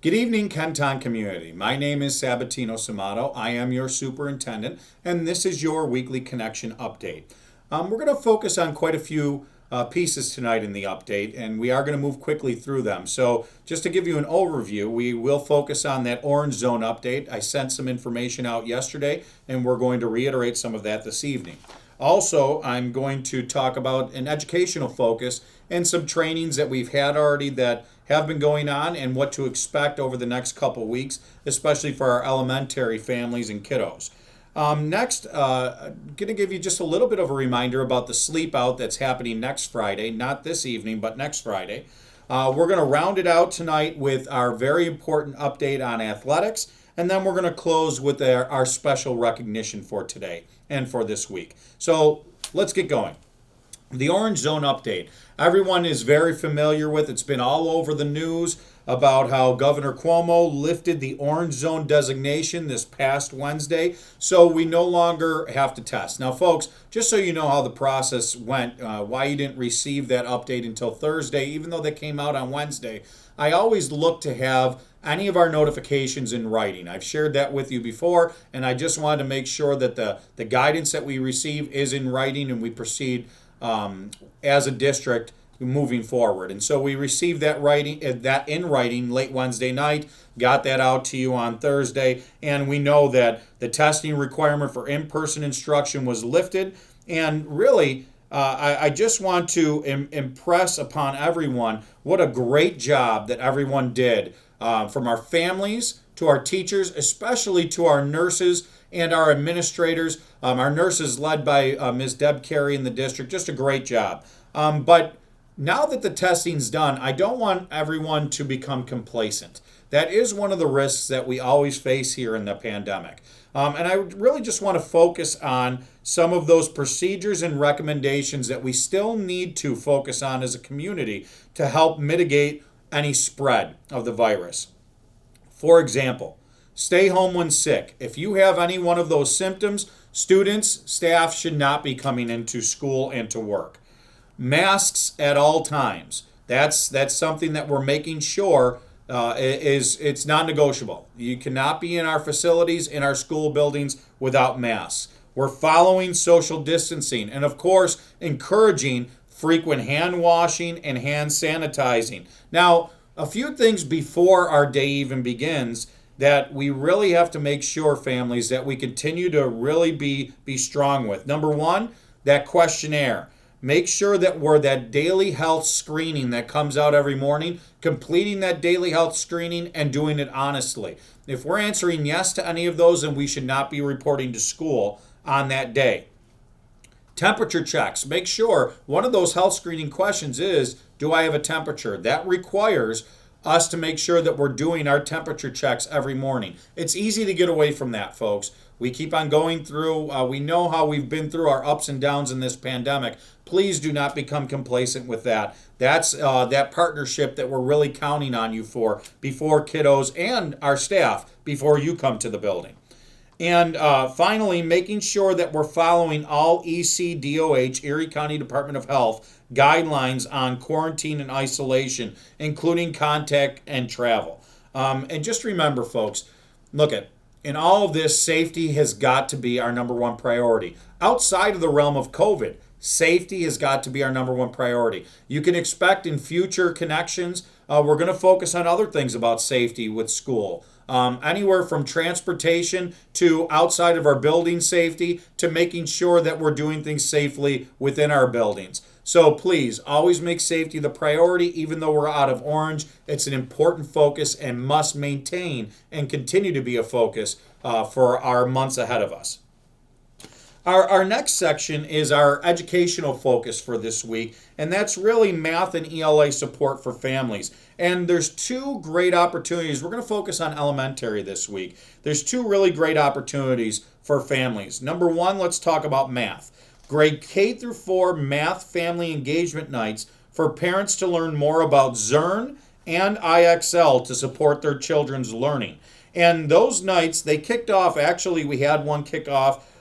Good evening, Kenton community. My name is Sabatino Samato. I am your superintendent, and this is your weekly connection update. We're going to focus on quite a few pieces tonight in the update, and we are going to move quickly through them. So just to give you an overview, we will focus on that orange zone update. I sent some information out yesterday, and we're going to reiterate some of that this evening. Also, I'm going to talk about an educational focus and some trainings that we've had already that have been going on and what to expect over the next couple weeks, especially for our elementary families and kiddos. Next, I'm going to give you just a little bit of a reminder about the sleep out that's happening next Friday, not this evening, but next Friday. We're going to round it out tonight with our very important update on athletics, and then we're going to close with our special recognition for today and for this week. So let's get going. The orange zone update. Everyone is very familiar with. It's been all over the news about how Governor Cuomo lifted the orange zone designation this past Wednesday, so we no longer have to test. Now, folks, just so you know how the process went, why you didn't receive that update until Thursday, even though they came out on Wednesday, I always look to have any of our notifications in writing. I've shared that with you before, and I just wanted to make sure that the guidance that we receive is in writing and we proceed as a district moving forward. And so we received that in writing late Wednesday night, got that out to you on Thursday, and we know that the testing requirement for in-person instruction was lifted. And really, I just want to impress upon everyone what a great job that everyone did, from our families to our teachers, especially to our nurses and our administrators. Our nurses led by Ms. Deb Carey in the district, just a great job. But now that the testing's done, I don't want everyone to become complacent. That is one of the risks that we always face here in the pandemic. And I really just want to focus on some of those procedures and recommendations that we still need to focus on as a community to help mitigate any spread of the virus. For example, stay home when sick. If you have any one of those symptoms, students, staff should not be coming into school and to work. Masks at all times. That's something that we're making sure it's non-negotiable. You cannot be in our facilities, in our school buildings without masks. We're following social distancing and, of course, encouraging frequent hand washing and hand sanitizing. Now, a few things before our day even begins that we really have to make sure, families, that we continue to really be strong with. Number one, that questionnaire. Make sure that we're that daily health screening that comes out every morning, completing that daily health screening and doing it honestly. If we're answering yes to any of those, then we should not be reporting to school on that day. Temperature checks. Make sure one of those health screening questions is, do I have a temperature? That requires us to make sure that we're doing our temperature checks every morning. It's easy to get away from that, folks. We keep on going through, we know how we've been through our ups and downs in this pandemic. Please do not become complacent with that. That's that partnership that we're really counting on you for before kiddos and our staff before you come to the building. And finally, making sure that we're following all ECDOH, Erie County Department of Health, guidelines on quarantine and isolation, including contact and travel. And just remember, folks, in all of this, safety has got to be our number one priority. Outside of the realm of COVID, safety has got to be our number one priority. You can expect in future connections, we're going to focus on other things about safety with school. Anywhere from transportation to outside of our building safety to making sure that we're doing things safely within our buildings. So please, always make safety the priority, even though we're out of orange. It's an important focus and must maintain and continue to be a focus for our months ahead of us. Our next section is our educational focus for this week, and that's really math and ELA support for families. And there's two great opportunities. We're going to focus on elementary this week. There's two really great opportunities for families. Number one, let's talk about math. Grade K through 4 math family engagement nights for parents to learn more about Zern and IXL to support their children's learning. And those nights, they kicked off, actually we had one kick off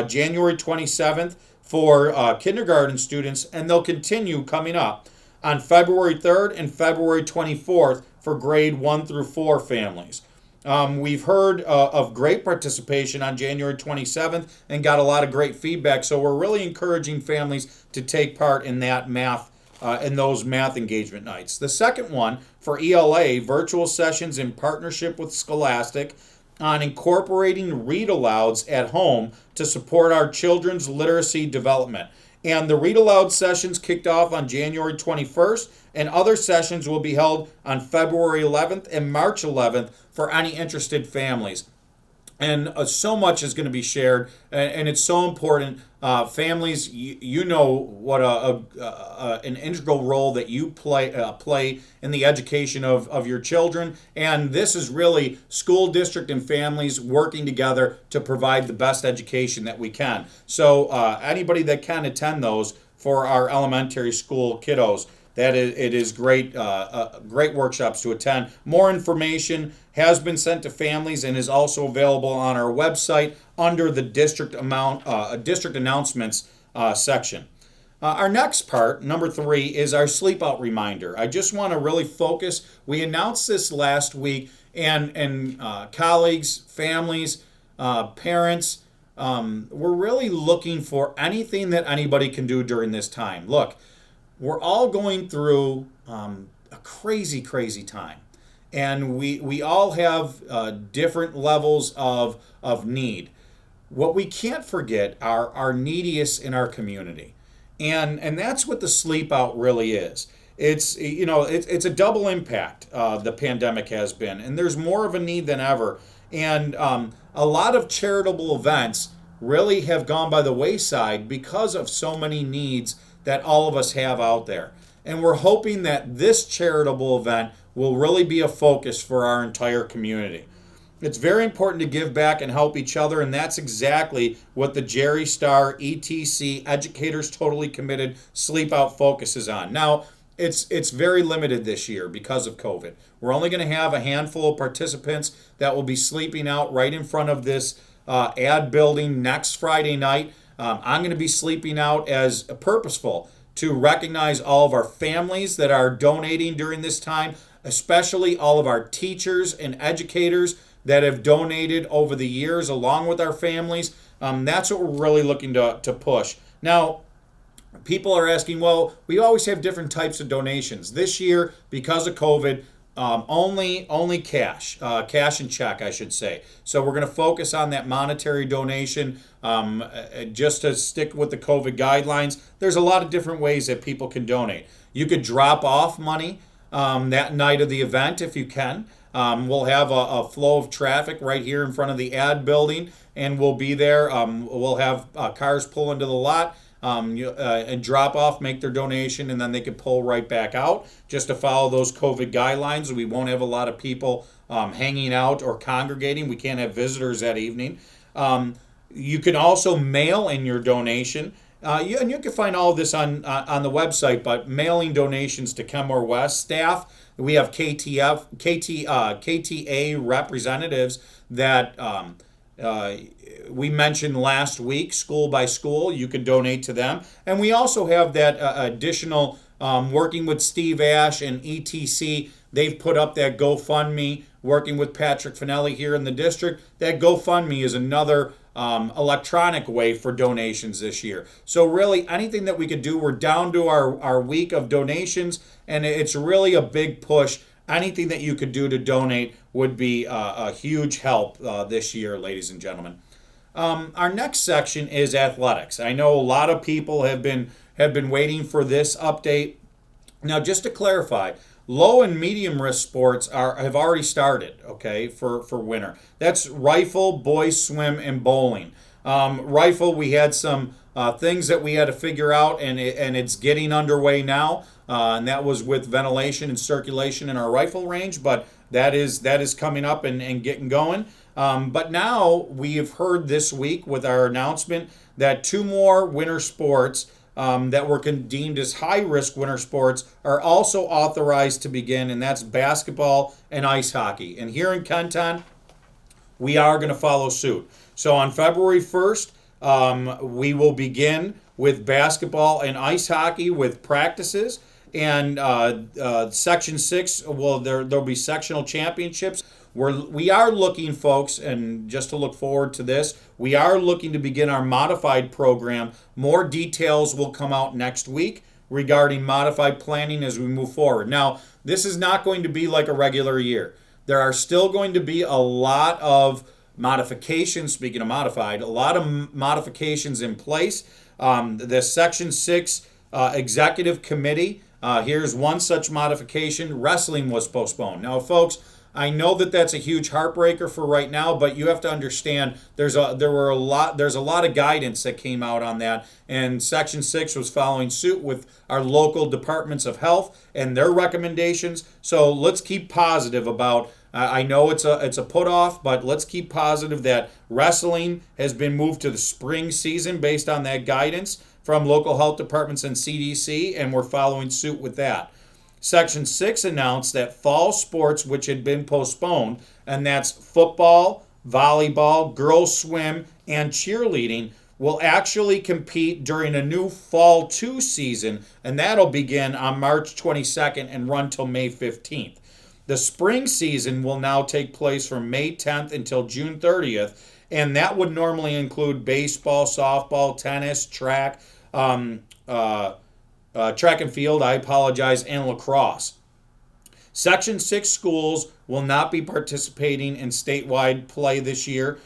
January 27th for kindergarten students, and they'll continue coming up on February 3rd and February 24th for grade 1 through 4 families. We've heard of great participation on January 27th and got a lot of great feedback. So we're really encouraging families to take part in that in those math engagement nights. The second one for ELA, virtual sessions in partnership with Scholastic on incorporating read-alouds at home to support our children's literacy development. And the read aloud sessions kicked off on January 21st, and other sessions will be held on February 11th and March 11th for any interested families. And so much is going to be shared, and it's so important. Families, you know what an integral role that you play in the education of your children, and this is really school district and families working together to provide the best education that we can. So anybody that can attend those for our elementary school kiddos, it is great, great workshops to attend. More information has been sent to families and is also available on our website under the district announcements section. Our next part, number 3, is our sleep out reminder. I just want to really focus. We announced this last week, and colleagues, families, parents, we're really looking for anything that anybody can do during this time. Look, we're all going through a crazy, crazy time. And we all have different levels of need. What we can't forget are our neediest in our community. And that's what the sleep out really is. It's a double impact, the pandemic has been. And there's more of a need than ever. And a lot of charitable events really have gone by the wayside because of so many needs that all of us have out there. And we're hoping that this charitable event will really be a focus for our entire community. It's very important to give back and help each other, and that's exactly what the Jerry Starr ETC Educators Totally Committed Sleep Out focuses on. Now, it's very limited this year because of COVID. We're only going to have a handful of participants that will be sleeping out right in front of this ad building next Friday night. I'm going to be sleeping out as purposeful to recognize all of our families that are donating during this time, especially all of our teachers and educators that have donated over the years along with our families. That's what we're really looking to push. Now, people are asking, well, we always have different types of donations. This year, because of COVID, only cash and check, I should say. So we're going to focus on that monetary donation just to stick with the COVID guidelines. There's a lot of different ways that people can donate. You could drop off money that night of the event if you can. We'll have a flow of traffic right here in front of the ad building, and we'll be there. We'll have cars pull into the lot. And drop off, make their donation, and then they can pull right back out just to follow those COVID guidelines. We won't have a lot of people hanging out or congregating. We can't have visitors that evening. You can also mail in your donation. And you can find all of this on the website, but mailing donations to Kenmore West staff. We have KTA representatives that we mentioned last week, school by school. You can donate to them. And we also have that additional working with Steve Ash and ETC. They've put up that GoFundMe, working with Patrick Finelli here in the district. That GoFundMe is another electronic way for donations this year. So really anything that we could do, we're down to our week of donations, and it's really a big push. Anything that you could do to donate would be a huge help this year, ladies and gentlemen. Our next section is athletics. I know a lot of people have been waiting for this update. Now, just to clarify, low and medium risk sports have already started, okay, for winter. That's rifle, boys swim, and bowling. Rifle, we had some things that we had to figure out, and it's getting underway now. And that was with ventilation and circulation in our rifle range, but that is coming up and getting going. But now we have heard this week with our announcement that 2 more winter sports that were deemed as high-risk winter sports are also authorized to begin, and that's basketball and ice hockey. And here in Kenton, we are going to follow suit. So on February 1st, we will begin with basketball and ice hockey with practices. And Section 6, well, there'll be sectional championships. We are looking, folks, and just to look forward to this, we are looking to begin our modified program. More details will come out next week regarding modified planning as we move forward. Now, this is not going to be like a regular year. There are still going to be a lot of modifications, speaking of modified, a lot of modifications in place. The Section 6 Executive Committee, here's one such modification. Wrestling was postponed. Now, folks, I know that that's a huge heartbreaker for right now, but you have to understand there's a lot of guidance that came out on that, and Section 6 was following suit with our local departments of health and their recommendations. So let's keep positive about. I know it's a put off, but let's keep positive that wrestling has been moved to the spring season based on that guidance from local health departments and CDC, and we're following suit with that. Section 6 announced that fall sports, which had been postponed, and that's football, volleyball, girls swim, and cheerleading, will actually compete during a new Fall 2 season, and that'll begin on March 22nd and run till May 15th. The spring season will now take place from May 10th until June 30th, and that would normally include baseball, softball, tennis, track and field, and lacrosse. Section 6 schools will not be participating in statewide play this year,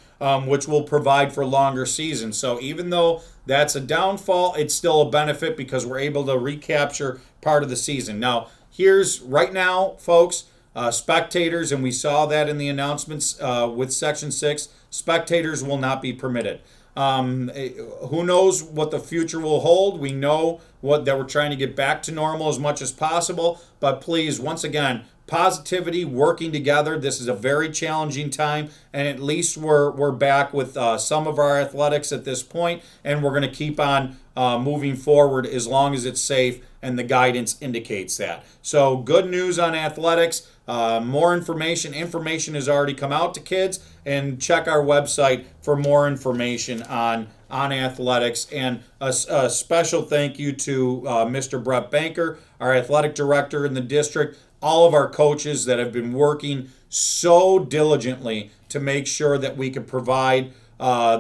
which will provide for longer seasons. So even though that's a downfall, it's still a benefit because we're able to recapture part of the season. Now, here's right now, folks, spectators, and we saw that in the announcements with Section 6, spectators will not be permitted. Who knows what the future will hold? We know that we're trying to get back to normal as much as possible, but please, once again, positivity, working together. This is a very challenging time, and at least we're back with some of our athletics at this point, and we're going to keep on moving forward as long as it's safe and the guidance indicates that. So good news on athletics. More information has already come out to kids, and check our website for more information on athletics. And a special thank you to Mr. Brett Banker, our athletic director in the district, all of our coaches that have been working so diligently to make sure that we can provide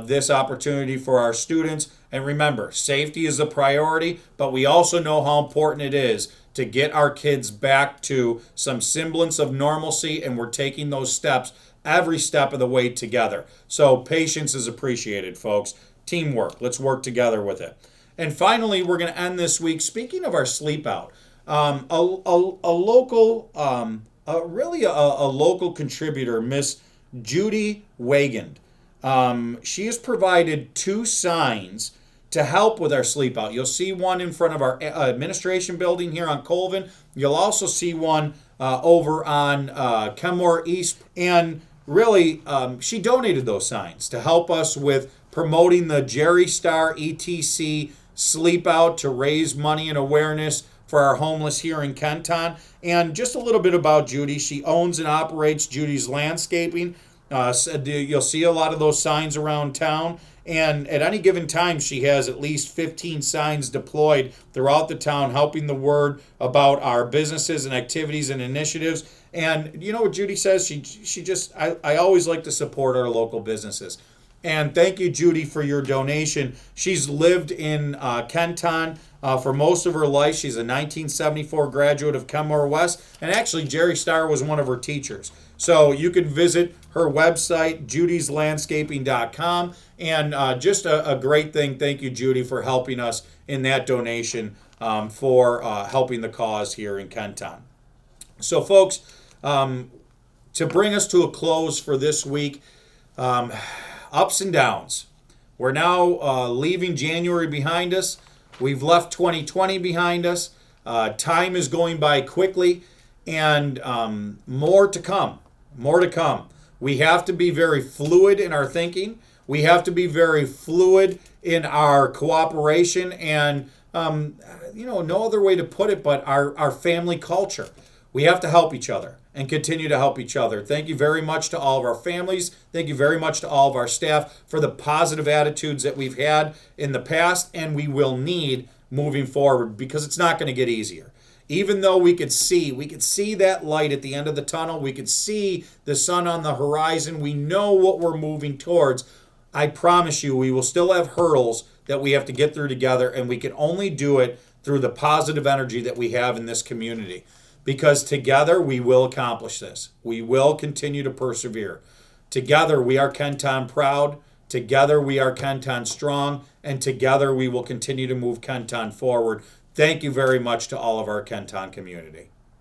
this opportunity for our students. And remember, safety is a priority, but we also know how important it is to get our kids back to some semblance of normalcy, and we're taking those steps every step of the way together. So patience is appreciated, folks. Teamwork. Let's work together with it. And finally, we're going to end this week, speaking of our sleep out, a local contributor, Miss Judy Wagand. She has provided 2 signs to help with our sleep out. You'll see one in front of our administration building here on Colvin. You'll also see one over on Kenmore East. And really, she donated those signs to help us with promoting the Jerry Star ETC Sleep Out to raise money and awareness for our homeless here in Kenton. And just a little bit about Judy. She owns and operates Judys Landscaping. You'll see a lot of those signs around town. And at any given time, she has at least 15 signs deployed throughout the town, helping the word about our businesses and activities and initiatives. And you know what Judy says? I always like to support our local businesses. And thank you, Judy, for your donation. She's lived in Kenton for most of her life. She's a 1974 graduate of Kenmore West. And actually, Jerry Starr was one of her teachers. So you can visit her website, judyslandscaping.com. And just a great thing. Thank you, Judy, for helping us in that donation for helping the cause here in Kenton. So, folks, to bring us to a close for this week, ups and downs. We're now leaving January behind us. We've left 2020 behind us. Time is going by quickly, and more to come. More to come. We have to be very fluid in our thinking. We have to be very fluid in our cooperation and, no other way to put it but our family culture. We have to help each other and continue to help each other. Thank you very much to all of our families. Thank you very much to all of our staff for the positive attitudes that we've had in the past and we will need moving forward, because it's not going to get easier. Even though we could see that light at the end of the tunnel, we could see the sun on the horizon, we know what we're moving towards. I promise you, we will still have hurdles that we have to get through together, and we can only do it through the positive energy that we have in this community. Because together we will accomplish this. We will continue to persevere. Together we are Kenton proud. Together we are Kenton strong. And together we will continue to move Kenton forward. Thank you very much to all of our Kenton community.